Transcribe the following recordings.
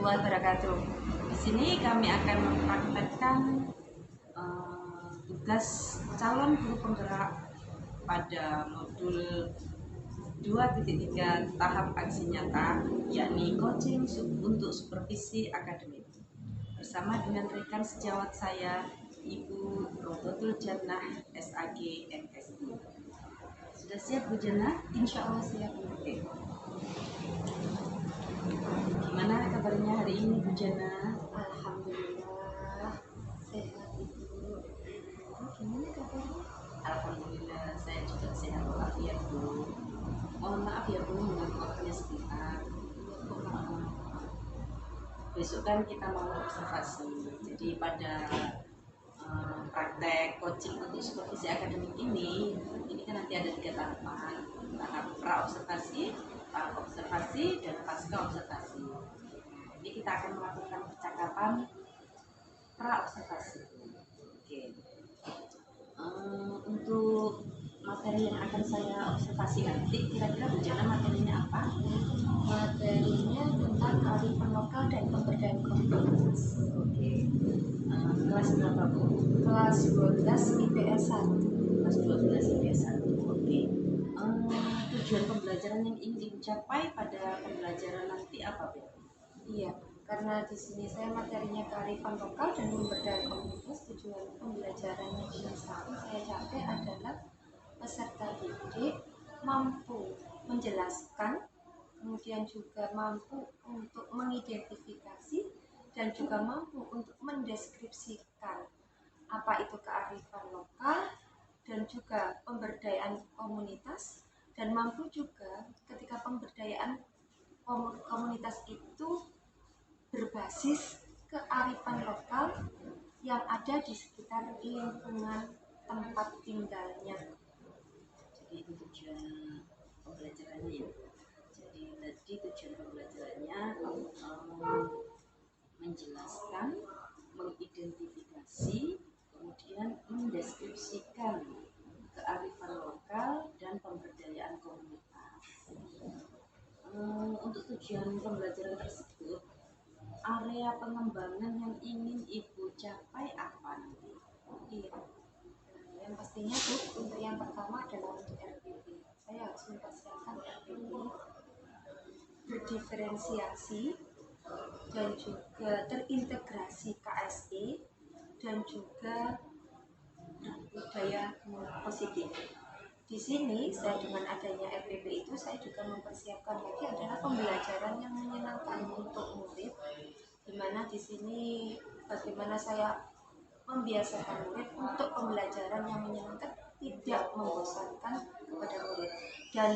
warahmatullahi wabarakatuh. Di sini kami akan mempraktekkan tugas calon guru penggerak pada modul 2.3 tahap aksi nyata, yakni coaching untuk supervisi akademik. Bersama dengan rekan sejawat saya, Ibu Rototul Jannah SAG MSI. Sudah siap Bu Jannah? Insya Allah siap. Oke. Gimana kabarnya hari ini Bu Jannah? Alhamdulillah sehat Ibu. Gimana kabarnya? Alhamdulillah saya juga sehat walafiat Bu. Mohon maaf ya Bu, mengganggu waktunya sebentar. Besok kan kita mau observasi. Jadi pada praktek coaching untuk supervisi akademik ini kan nanti ada 3 tahapan. Tahap pra observasi, tahap observasi, dan pasca observasi. Jadi kita akan melakukan percakapan pra observasi. Oke. Untuk materi yang akan saya observasi nanti, kira-kira Bu Jannah materinya apa? Materinya tentang kearifan lokal dan pemberdayaan komunitas. Oke. Kelas berapa Bu? Kelas 12 IPS 1. Kelas 12 IPS 1. Oke. Tujuan pembelajaran yang ingin dicapai pada pembelajaran nanti apa Bu? Iya, karena di sini saya materinya kearifan lokal dan pemberdayaan komunitas. Tujuan pembelajaran yang ingin saya capai adalah peserta didik mampu menjelaskan, kemudian juga mampu untuk mengidentifikasi dan juga mampu untuk mendeskripsikan apa itu kearifan lokal dan juga pemberdayaan komunitas, dan mampu juga ketika pemberdayaan komunitas itu berbasis kearifan lokal yang ada di sekitar lingkungan tempat tinggalnya. Jadi itu tujuan pembelajarannya ya. Jadi tadi tujuan pembelajarannya menjelaskan, mengidentifikasi, kemudian mendeskripsikan kearifan lokal dan pemberdayaan komunitas. Untuk tujuan pembelajaran tersebut, area pengembangan yang ingin Ibu capai apa nanti? Iya. Yang pastinya Bu, untuk yang pertama adalah untuk RPP. Saya harus mempersiapkan RPP berdiferensiasi dan juga terintegrasi KSE dan juga budaya positif. Di sini saya dengan adanya RPP itu saya juga mempersiapkan lagi adalah pembelajaran yang menyenangkan untuk murid, di mana di sini bagaimana saya membiasakan murid untuk pembelajaran yang menyenangkan, tidak membosankan kepada murid. Dan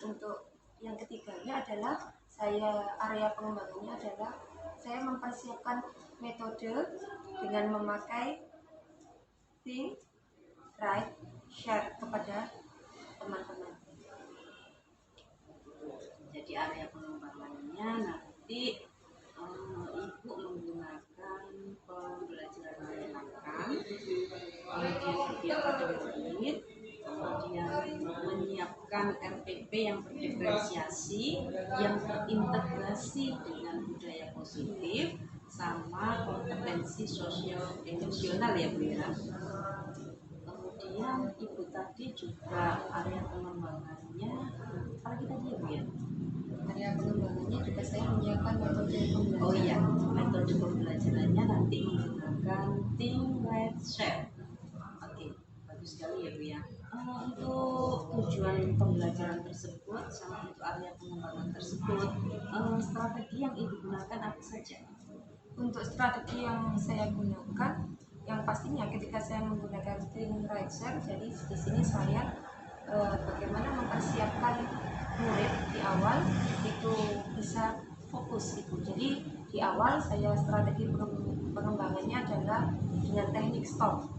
untuk yang ketiganya adalah area pengembangannya adalah saya mempersiapkan metode dengan memakai think, write, share kepada teman-teman. Jadi area pengembangannya nanti Ibu menggunakan pembelajaran menyenangkan, kemudian kegiatan murid, kemudian menyiapkan RPP yang berdiferensiasi, yang terintegrasi dengan budaya positif, sama kompetensi sosial emosional ya Bu ya. Kemudian Ibu tadi juga area pengembangannya apa lagi tadi ya Bu ya? Area pengembangannya juga saya menyiapkan metode pembelajaran. Oh iya, metode pembelajarannya nanti menggunakan think, write, share. Oke, bagus sekali ya Bu ya. Untuk tujuan pembelajaran tersebut sama untuk area pengembangan tersebut, strategi yang Ibu gunakan apa saja? Untuk strategi yang saya gunakan, yang pastinya ketika saya menggunakan think, write, share, jadi di sini saya bagaimana mempersiapkan murid di awal itu bisa fokus itu. Jadi di awal saya strategi pengembangannya adalah dengan teknik stop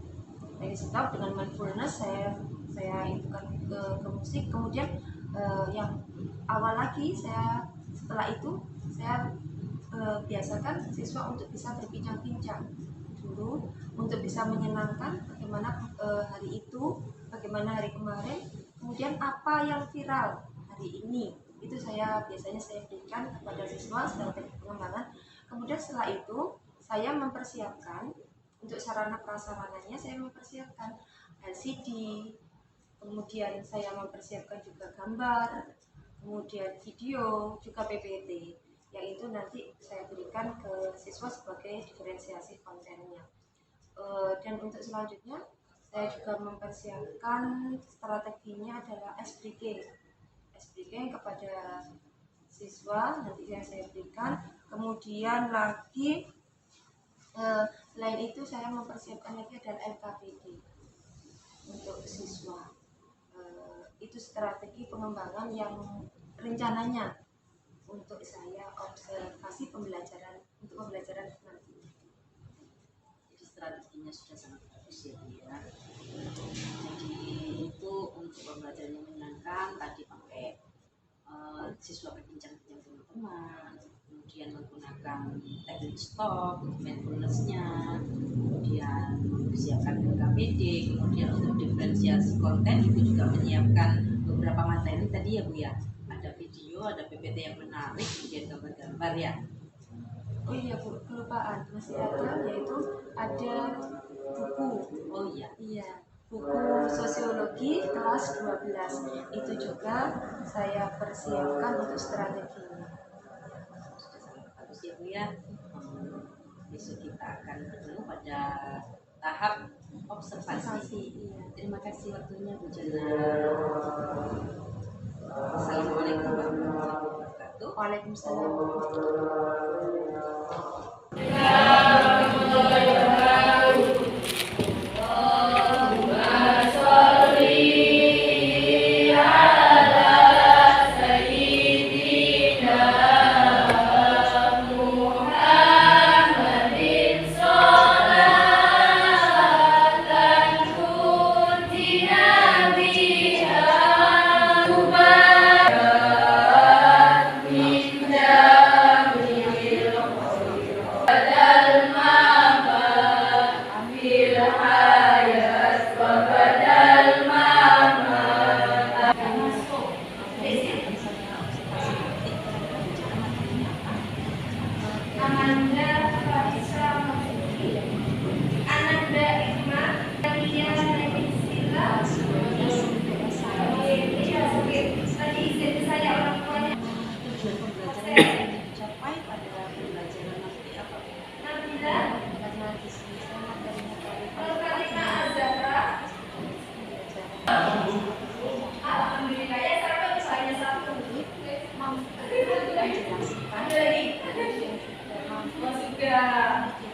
dengan mindfulness. Saya infokan ke musik, kemudian yang awal lagi setelah itu saya biasakan siswa untuk bisa berbincang-bincang dulu, untuk bisa menyenangkan bagaimana hari itu, bagaimana hari kemarin, kemudian apa yang viral hari ini. Itu biasanya saya berikan kepada siswa strategi pengembangan. Kemudian kemudian setelah itu saya mempersiapkan untuk sarana prasarananya, saya mempersiapkan LCD, kemudian saya mempersiapkan juga gambar, kemudian video, juga PPT, yang itu nanti saya berikan ke siswa sebagai diferensiasi kontennya. Dan untuk selanjutnya saya juga mempersiapkan strateginya adalah SBK kepada siswa nanti yang saya berikan. Kemudian lagi lain itu saya mempersiapkan lagi adalah LKPD untuk siswa. Itu strategi pengembangan yang rencananya untuk saya observasi pembelajaran untuk pembelajaran nanti. Jadi strateginya sudah sangat bagus ya Bu ya. Jadi itu untuk pembelajaran yang menyenangkan tadi pakai siswa berbincang-bincang teman-teman, kemudian menggunakan teknik stop, mindfulness-nya, kemudian mempersiapkan LKPD, kemudian untuk diferensiasi konten Ibu juga menyiapkan beberapa materi tadi ya Bu ya. Ada video, ada PPT yang menarik, kemudian gambar-gambar ya. Oh iya Bu, kelupaan masih ada, yaitu ada buku. Oh iya. Iya, buku sosiologi kelas 12 itu juga saya persiapkan untuk strateginya. Sudah sangat bagus ya Bu ya. Besok kita akan bertemu pada tahap observasi. Iya. Terima kasih waktunya Bu Jana. Assalamualaikum warahmatullahi wabarakatuh. Waalaikumsalam.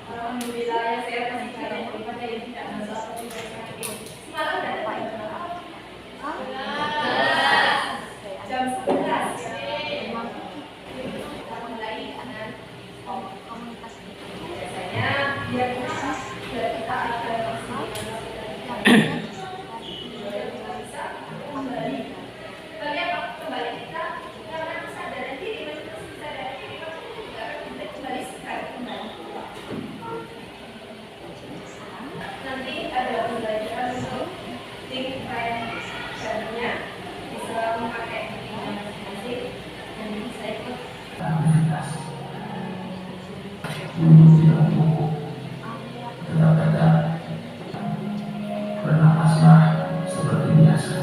Alhamdulillah ya, saya kasih cara kepada yang tidak masalah. Semalam udah ada Pak jam 11 memang kita mulai dengan komunitas biasanya biar khusus biar kita ada kembali kita karena kesadaran diri nanti ada pembelajaran untuk think friend-nya bisa memakai masing-masing dan bisa ikut bernapaslah seperti biasa.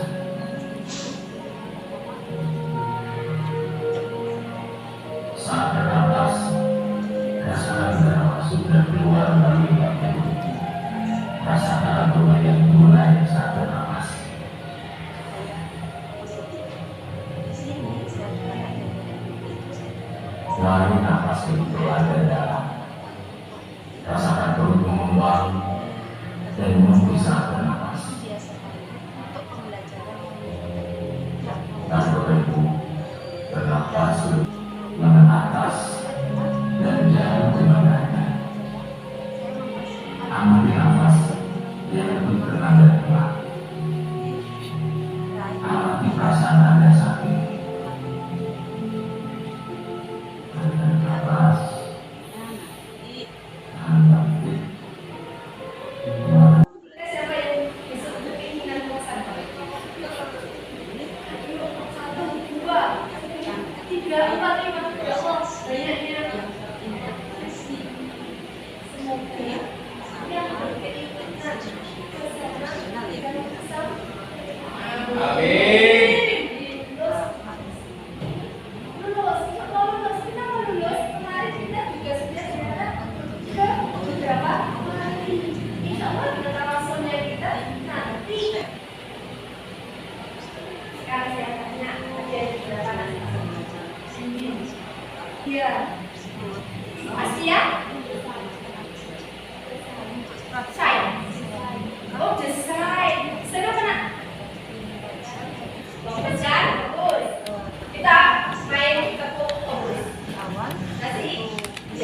Saat bernapas, rasakan bernafas sudah keluar dari badan. Rasakan aroma yang mulai saat bernapas. Lari nafas begitu ada dalam. Rasakan perut mengembang dan menunggu saat bernapas. Dan berhenti bernapas lengan atas dan jangan kemana-mana. Ambil nafas yang lebih tenang dan pelan. Amati perasaan Anda saat ini. Anda nafas, Anda fit.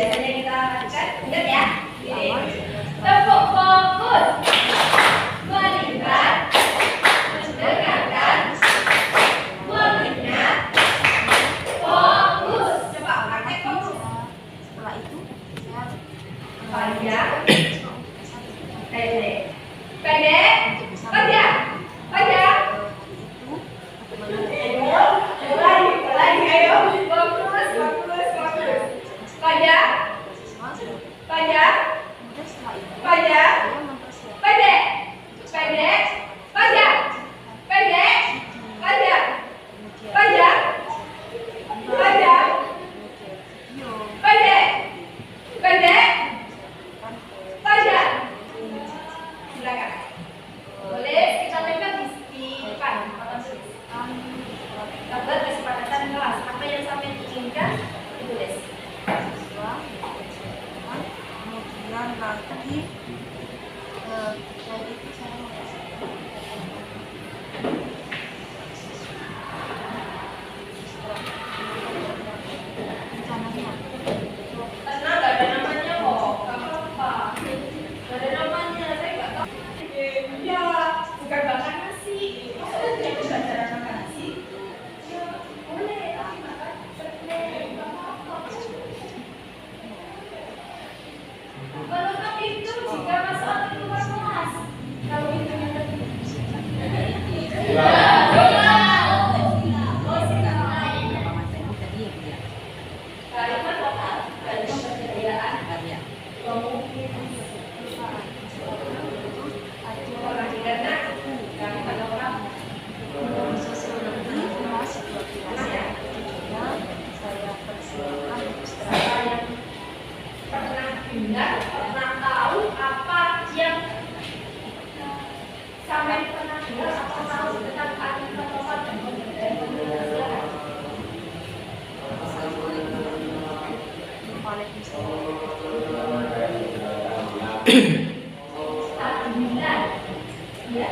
biasanya kita lakukan, ingat ya. Tepuk fokus, melihat, mendengarkan, mengingat, fokus. Coba pakai fokus. Setelah itu saya Panjang, pendek, pendek, panjang, panjang. Lagi, ayo, fokus, fokus, fokus. Panjang, panjang, kemudian setelah itu panjang, saya mempersiapkan pendek, pendek, panjang, pendek, panjang, panjang, panjang, pendek, pendek, panjang. Silakan. Boleh kita tempel di depan papan tulis. Dapat kesepakatan kelas. Apa yang sampai inginkan ditulis. siswa, kemudian lagi dari itu saya mempersiapkan rencananya. Tenang, gak ada namanya kok. Gak apa-apa. Gak ada namanya. Saya gak tahu. Ya, bukan makan nasi. Maksudnya dia itu belajar makan nasi. Ya, boleh. Tapi makan permen. Gak apa-apa. Menutup pintu jika masuk atau keluar kelas. Kalau pintunya tertutup. Kalimat lokal, kalimat perbedaan, kemungkinan orang karena kalimat lokal. Sosiologi kelas 12 ya. Saya persiapkan Siapa yang pernah dengar, pernah tahu apa yang sampai pernah dengar atau tahu tentang kalimat lokal dan perbedaan komunikasi? Alhamdulillah. Ya.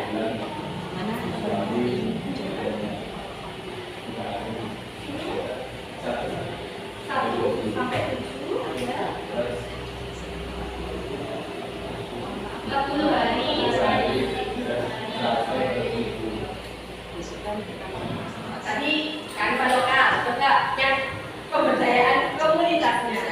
Satu sampai 7 ya. 40 hari tadi kalimat lokal, coba yang pemberdayaan komunitasnya.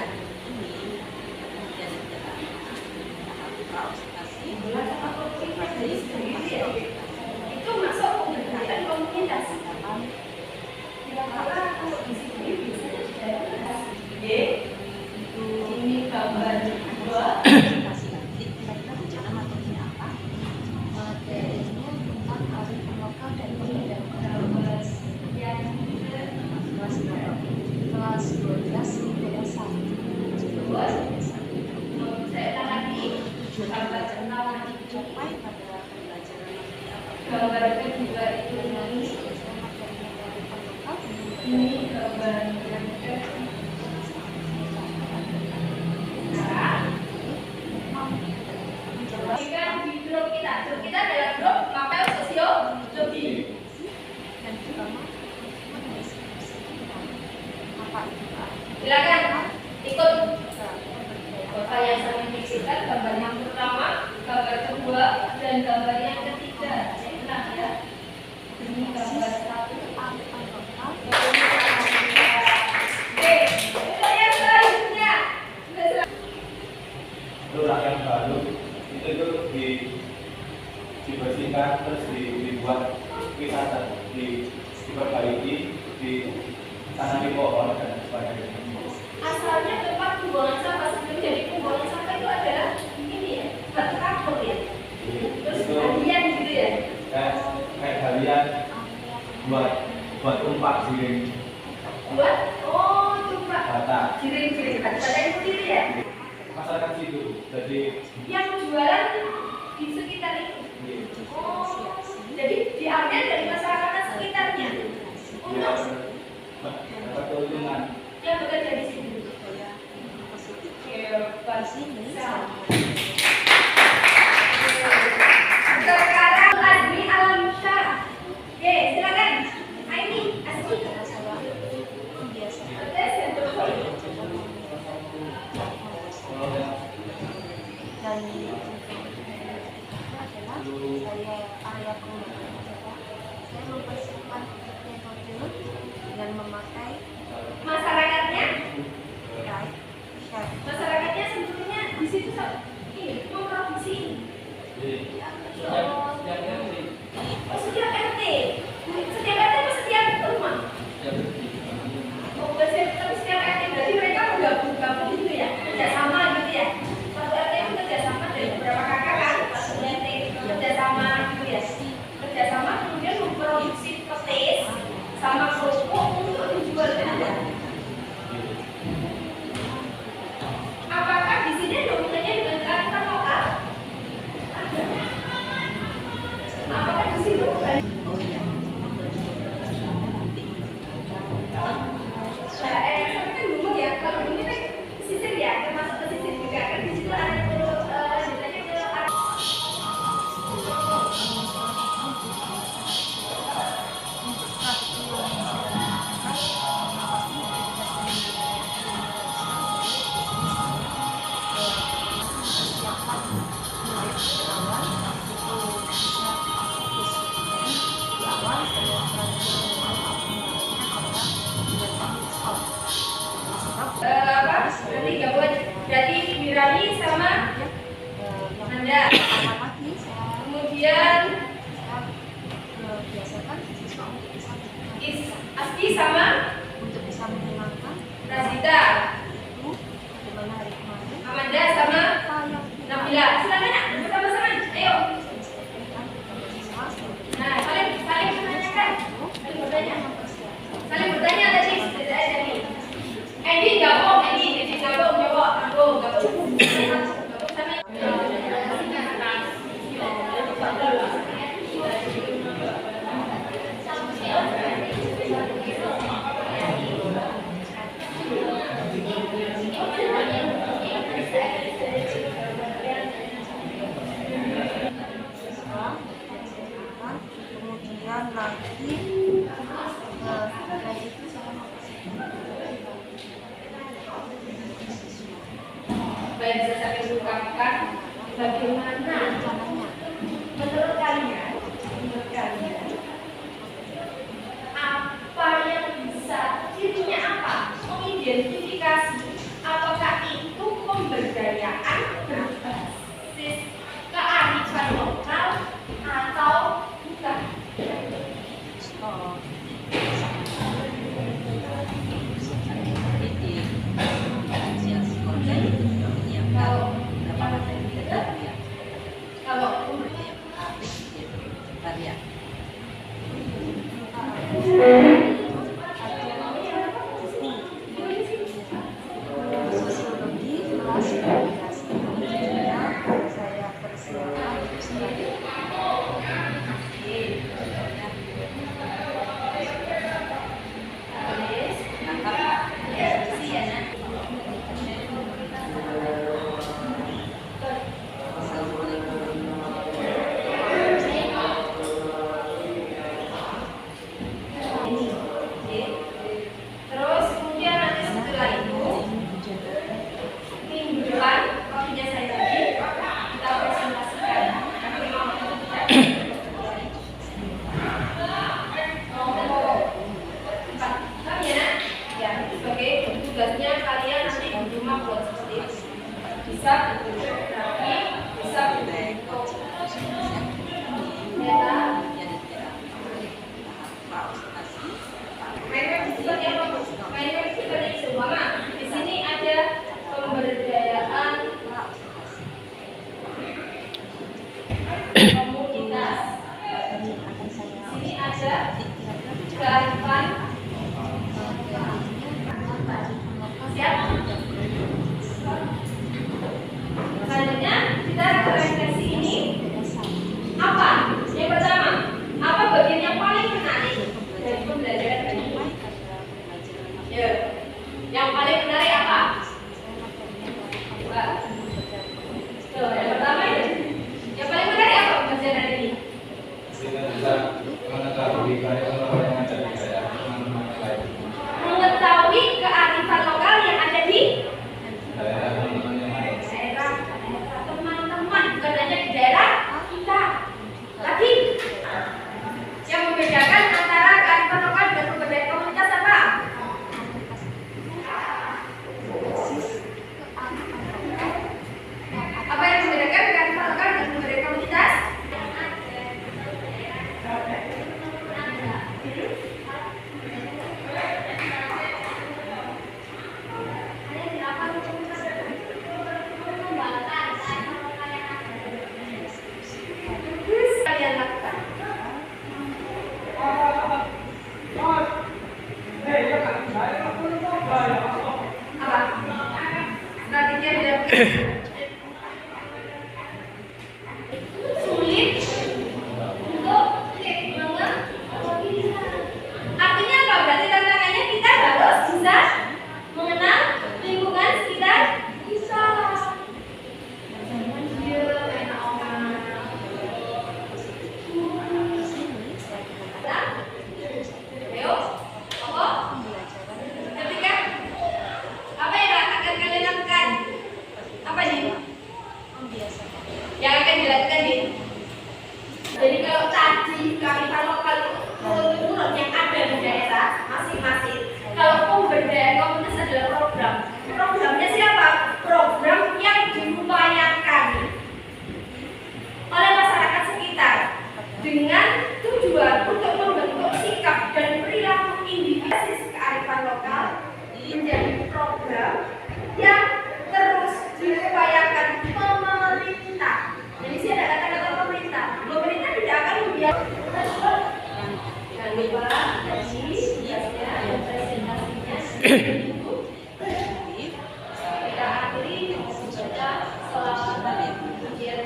Itu masuk pemberdayaan komunitas. Kira-kira kalau di sini biasanya sudah dibahas. Ini gambar 2. materinya tentang kearifan lokal dan budaya Yang kelas 12 IPS 1. saya ulang lagi. Gambar pertama Capai pada pembelajaran nanti apa? gambar kedua itu ini gambar yang ketiga. Kan di grup kita adalah grup mapel sosiologi. Dan pertama apa itu Pak? Silakan ikut kota yang saya fiksikan, gambar yang pertama, gambar kedua, dan gambar yang ketiga. Nah ya, ini gambar 1. Oke, untuk yang selanjutnya. Lurah yang baru itu dibersihkan terus dibuat wisata, diperbaiki, ditanami pohon dan sebagainya. Asalnya tempat pembuangan sampah sebelum jadi pembuangan sampah itu adalah ini ya, batu kapur ya. Terus harian gitu ya. Kayak kalian buat umpak jiring Buat coba bata jiring-jiring bata itu sendiri ya. masyarakat situ. Jadi Yang jualan di sekitar itu. Oh, jadi diambil dari masyarakat sekitarnya untuk dapat keuntungan. yang bekerja di sini. Sekarang Azmi Alamsyah. Oke, silakan. Aini, Azmi. dan adalah saya area pengembangan adalah saya mempersiapkan metode dengan memakai Masyarakatnya, right chef. masyarakatnya sebetulnya di situ ini memproduksi ini. Oh, setiap RT. Setiap RT atau setiap rumah? Oh, bukan setiap RT. Berarti mereka gabung gitu ya, kerjasama gitu ya. Satu RT itu kerjasama dari beberapa kakak kan, satu RT kerjasama gitu ya. Kerjasama kemudian memproduksi petis sama kerupuk untuk dijual ke anda. Apakah di sini dokumennya dengan kearifan lokal? Ada. Apakah di situ bukan? Oh iya. Saya kan bingung ya, kalau ini kan pesisir ya, termasuk pesisir juga kan di situ ada lanjutannya ke apa? Berarti gabungan. Berarti Wirani sama Anda. Kemudian Biasakan siswa untuk bisa Asti sama untuk bisa menyenangkan Razita. itu bagaimana hari kemarin Amanda sama Nabila. Silakan nak bersama-sama. Ayo. Nah, saling menanyakan. Saling bertanya. Saling bertanya tadi. Edi gabung, Edi gabung, jawab. Gabung sama. kemudian lagi dari itu saya Baik, saya sampai mengungkapkan bagaimana menurut kalian apa yang bisa cirinya apa? Mengidentifikasi apakah itu pemberdayaan berbasis kearifan lokal atau bukan? sosiologi kelas komunikasi saya persiapkan Terus kemudian nanti setelah itu minggu depan waktunya saya lagi kita presentasikan. Kami ya, ya sebagai tugasnya kalian nanti di rumah buat seperti itu. Bisa fotografi, bisa bentuk data. Mainkan seperti itu, Mama. Di sini ada pemberdayaan komunitas. Di sini ada kearifan. Siap? Selanjutnya kita refleksi ini apa? Yang pertama sulit untuk banget. Artinya apa? Berarti tantangannya kita harus bisa mengenal lingkungan sekitar kita. Ayo, apa? Ketika apa yang akan kalian lakukan? Apa nih? Yang akan dilakukan nih? Jadi kalau tadi kearifan lokal menurut yang ada di daerah masing-masing. Kalau pemberdayaan komunitas adalah program. Programnya siapa? Program yang diupayakan oleh masyarakat sekitar dengan tujuan untuk membentuk sikap dan perilaku individu kearifan lokal menjadi program yang terus diupayakan pemerintah. Jadi sih ada kata-kata pemerintah. Pemerintah tidak akan membiarkan. Jangan lupa tadi tugasnya dan presentasinya itu. Kita akhiri membaca selawat pujian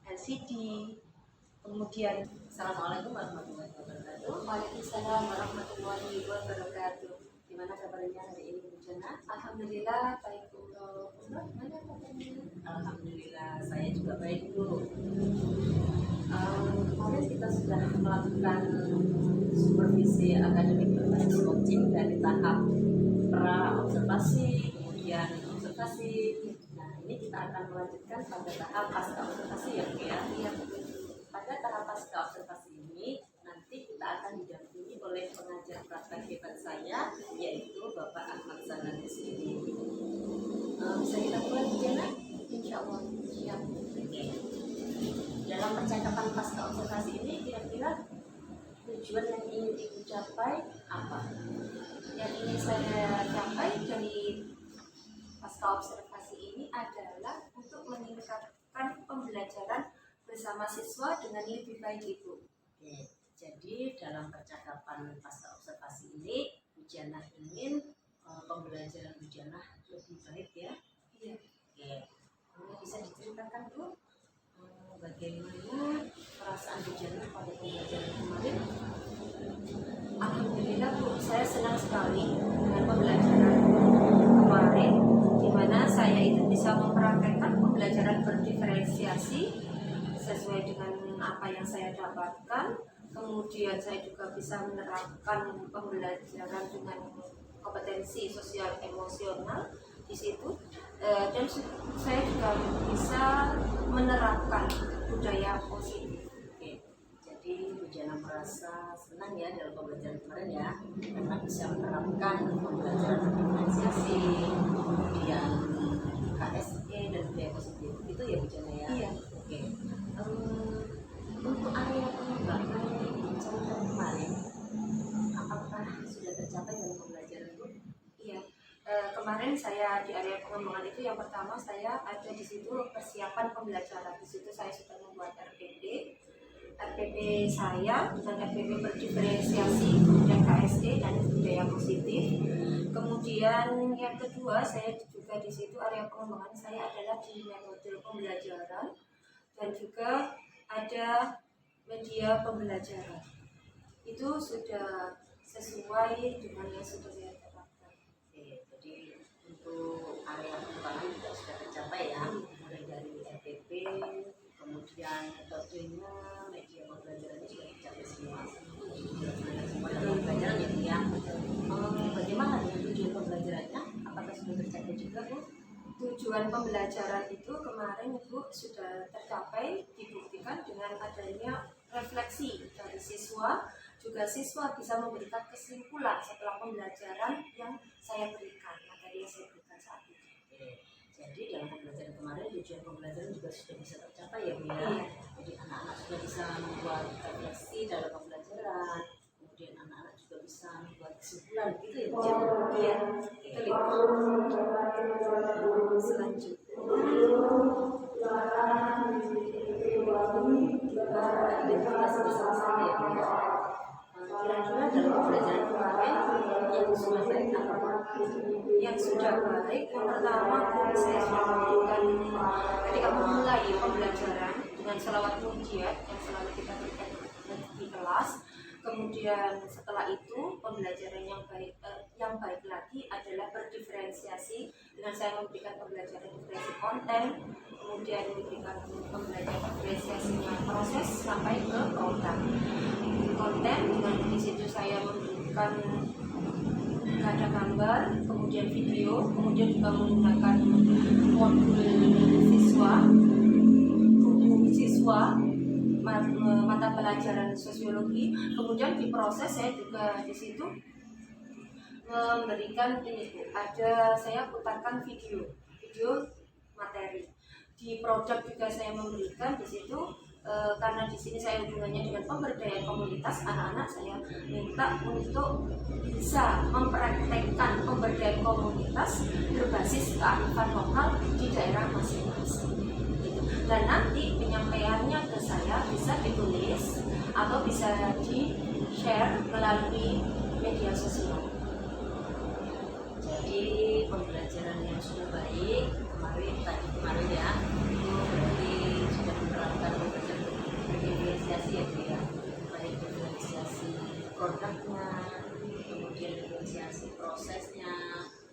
LCD, kemudian Assalamualaikum warahmatullahi wabarakatuh. Waalaikumsalam warahmatullahi wabarakatuh. Gimana kabarnya hari ini Bu Jana? Alhamdulillah baik untuk mana kabarnya? Alhamdulillah saya juga baik Bu. Kemarin kita sudah melakukan supervisi akademik berbasis coaching dari tahap pra observasi, kemudian observasi. Nah ini kita akan melanjutkan pada tahap pasca observasi ya Bu ya. Iya. Pada tahap pasca observasi ini nanti kita akan didampingi oleh pengajar praktek hebat saya yaitu Bapak Ahmad Zanan SPD. Bisa kita mulai Bu Jana? Insya Allah siap. Oke. Dalam percakapan pasca observasi ini kira-kira tujuan yang ingin Ibu capai apa? Yang ingin saya capai dari pasca observasi ini adalah untuk meningkatkan pembelajaran bersama siswa dengan lebih baik Ibu. Oke. Jadi dalam percakapan pasca observasi ini Bu Jana ingin pembelajaran Bu Jana lebih baik ya. Iya. Oke. Ini bisa diceritakan Bu bagaimana perasaan Bu Jana pada pembelajaran kemarin? Alhamdulillah Bu, saya senang sekali dengan pembelajaran kemarin, di mana saya itu bisa mempraktekkan pembelajaran berdiferensiasi sesuai dengan apa yang saya dapatkan. Kemudian saya juga bisa menerapkan pembelajaran dengan kompetensi sosial emosional di situ, dan saya juga bisa menerapkan budaya positif. Oke. Jadi Bu Jana merasa senang ya dalam pembelajaran kemarin ya, karena bisa menerapkan pembelajaran diferensiasi, kemudian KSE dan budaya positif. Itu ya Bu Jana ya. Iya. Oke. Untuk area pengembangan yang dicantumkan kemarin, apakah sudah tercapai dalam pembelajaran Bu? Iya. Kemarin saya di area pengembangan itu yang pertama saya ada di situ persiapan pembelajaran. Di situ saya sudah membuat RPD, RPP saya dengan RPP berdiferensiasi, kemudian KSE dan budaya positif. Kemudian yang kedua, saya juga di situ area pengembangan saya adalah di metode pembelajaran dan juga ada media pembelajaran. Itu sudah sesuai dengan yang sudah saya terapkan. Oke, jadi untuk area pengembangan juga sudah tercapai ya, mulai dari RPP, kemudian metodenya, media pembelajarannya sudah tercapai semua. Semua dalam pembelajaran ya Bu ya. Bagaimana dengan tujuan pembelajarannya? Apakah sudah tercapai juga Bu? Tujuan pembelajaran itu kemarin Ibu sudah tercapai, dibuktikan dengan adanya refleksi dari siswa, juga siswa bisa memberikan kesimpulan setelah pembelajaran yang saya berikan, materi yang saya berikan saat itu. Oke, jadi dalam pembelajaran kemarin tujuan pembelajaran juga sudah bisa tercapai ya Bu ya. Iya. Jadi anak-anak sudah bisa membuat refleksi dalam pembelajaran, kemudian anak-anak juga bisa membuat kesimpulan gitu ya Bu. Iya, itu Ibu. Selanjutnya identitas bersama-sama ya Bu ya. Kira-kira dalam pembelajaran kemarin yang sudah baik apa? yang sudah baik, yang pertama saya sudah memberikan ketika memulai pembelajaran dengan selawat munjiat yang selalu kita berikan di kelas. Kemudian setelah itu pembelajaran yang baik lagi adalah berdiferensiasi dengan saya memberikan pembelajaran diferensi konten, kemudian memberikan pembelajaran diferensiasinya proses sampai ke produk konten. Dengan di situ saya memberikan ada gambar, kemudian video, kemudian juga menggunakan modul siswa, buku siswa, mata pelajaran sosiologi. Kemudian di proses saya juga di situ memberikan ini Bu, ada saya putarkan video materi. Di produk juga saya memberikan di situ karena di sini saya hubungannya dengan pemberdayaan komunitas anak-anak, saya minta untuk bisa mempraktekkan pemberdayaan komunitas berbasis kearifan lokal di daerah masing-masing. Dan nanti penyampaiannya ke saya bisa ditulis atau bisa di-share melalui media sosial. Jadi pembelajaran yang sudah baik kemarin ya, itu berarti sudah menerapkan pembelajaran diferensiasi ya Bu ya, baik diferensiasi produknya, kemudian diferensiasi prosesnya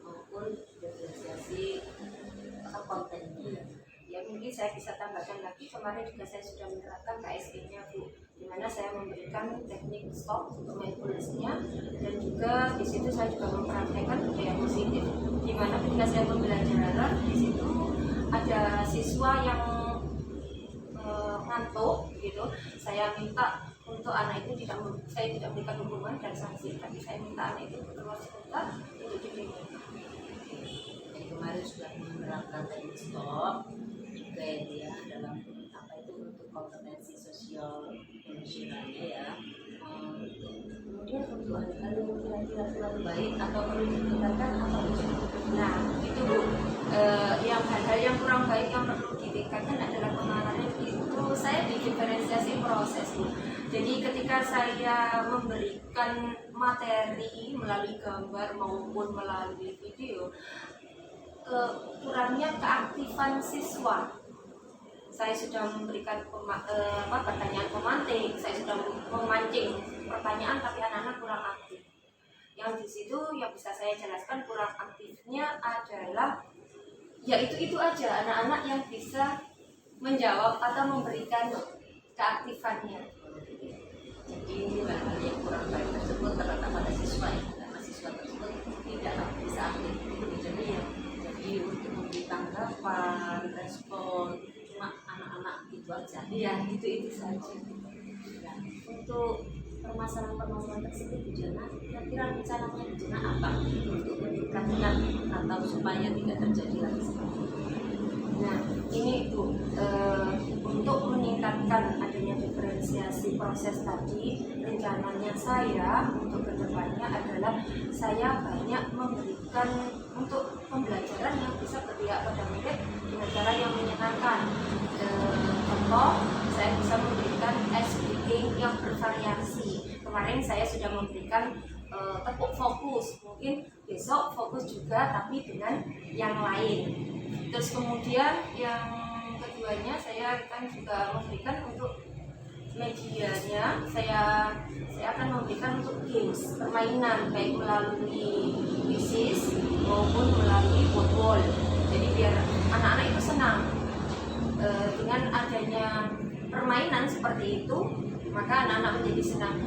maupun diferensiasi kontennya. Ya mungkin saya bisa tambahkan lagi, kemarin juga saya sudah menerapkan KSE-nya Bu, di mana saya memberikan teknik stop untuk mindfulness-nya, dan juga di situ saya juga mempraktekkan budaya positif, di mana ketika saya pembelajaran di situ ada siswa yang ngantuk gitu, saya minta untuk anak itu saya tidak berikan hukuman dan sanksi, tapi saya minta anak itu keluar sebentar untuk diberikan. Jadi kemarin sudah menerapkan teknik stop juga ya dalam apa itu untuk kompetensi sosial emosionalnya ya. Kemudian untuk hal-hal yang kira-kira kurang baik atau perlu ditingkatkan apa itu? Nah itu Bu, yang hal-hal yang kurang baik yang perlu ditingkatkan adalah kemarin itu saya diferensiasi proses Bu. Jadi ketika saya memberikan materi melalui gambar maupun melalui video, kurangnya keaktifan siswa. Saya sudah memberikan pertanyaan pemantik, saya sudah memancing pertanyaan, tapi anak-anak kurang aktif. Yang di situ yang bisa saya jelaskan kurang aktifnya adalah ya itu aja, anak-anak yang bisa menjawab atau memberikan keaktifannya. Jadi hal-hal yang kurang baik tersebut terletak pada siswa ya, karena siswa tersebut tidak bisa aktif itu bedanya ya. Jadi untuk memberi tanggapan, respon cuma anak-anak itu aja. Ya itu saja. Dan untuk permasalahan tersebut Bu Jana, kira-kira rencananya Bu Jana apa untuk meningkatkan atau supaya tidak terjadi lagi seperti itu? Nah ini Bu, untuk meningkatkan adanya diferensiasi proses tadi, rencananya saya untuk kedepannya adalah saya banyak memberikan untuk pembelajaran yang bisa berpihak pada murid dengan cara yang menyenangkan. Contoh, saya bisa memberikan SBK kemarin saya sudah memberikan tepuk fokus, mungkin besok fokus juga tapi dengan yang lain. Terus kemudian yang keduanya saya akan juga memberikan untuk medianya, saya akan memberikan untuk games, permainan baik melalui quizzes maupun melalui board wall. Jadi biar anak-anak itu senang dengan adanya permainan seperti itu, maka anak-anak menjadi senang.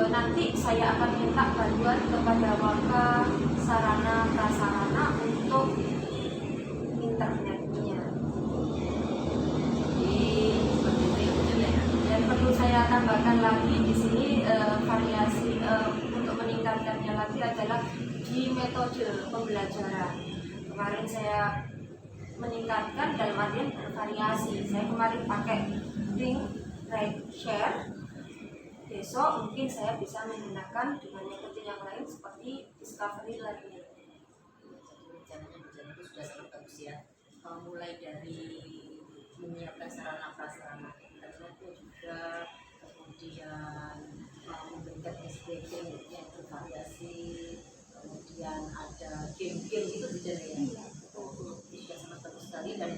Nanti saya akan minta bantuan kepada Waka sarana prasarana untuk internetnya. Dan perlu saya tambahkan lagi di sini variasi untuk meningkatkannya lagi adalah di metode pembelajaran. Kemarin saya meningkatkan dalam artian bervariasi. Saya kemarin pakai think, write, share. Besok mungkin saya bisa menggunakan dengan metode yang lain seperti discovery learning. Rencananya itu sudah sangat bagus ya. Mulai dari menyiapkan sarana prasarana internetnya juga, kemudian memberikan SDK yang bervariasi, kemudian ada game-game itu bicara ya. Itu sudah sangat bagus sekali dan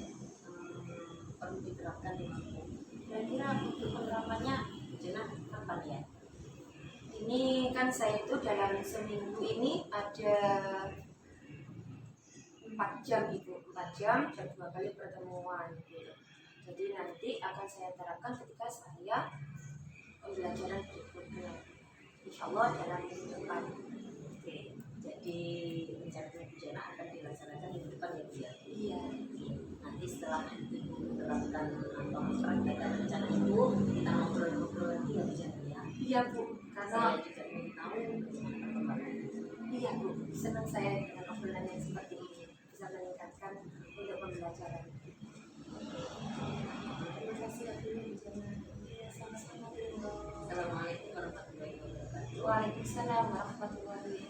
perlu diterapkan di mana. Kira-kira untuk penerapannya Jena kapan ya? Ini kan saya itu dalam seminggu ini ada 4 jam itu, 4 jam dan 2 kali pertemuan gitu. Jadi nanti akan saya terapkan ketika saya pembelajaran berikutnya, insya Allah dalam minggu depan. Oke, jadi rencananya Jena akan dilaksanakan minggu depan ya Bu ya? Iya. Nanti setelah Ibu menerapkan atau mempraktekkan rencana itu, kita ngobrol-ngobrol lagi ya Bu Jena ya? Iya Bu, karena Saya juga ingin tahu bagaimana perkembangannya. iya Bu, senang saya dengan obrolan yang seperti ini bisa meningkatkan untuk pembelajaran. Terima kasih ya Bu. Iya, sama-sama Bu. Assalamualaikum warahmatullahi wabarakatuh. Waalaikumsalam warahmatullahi wabarakatuh.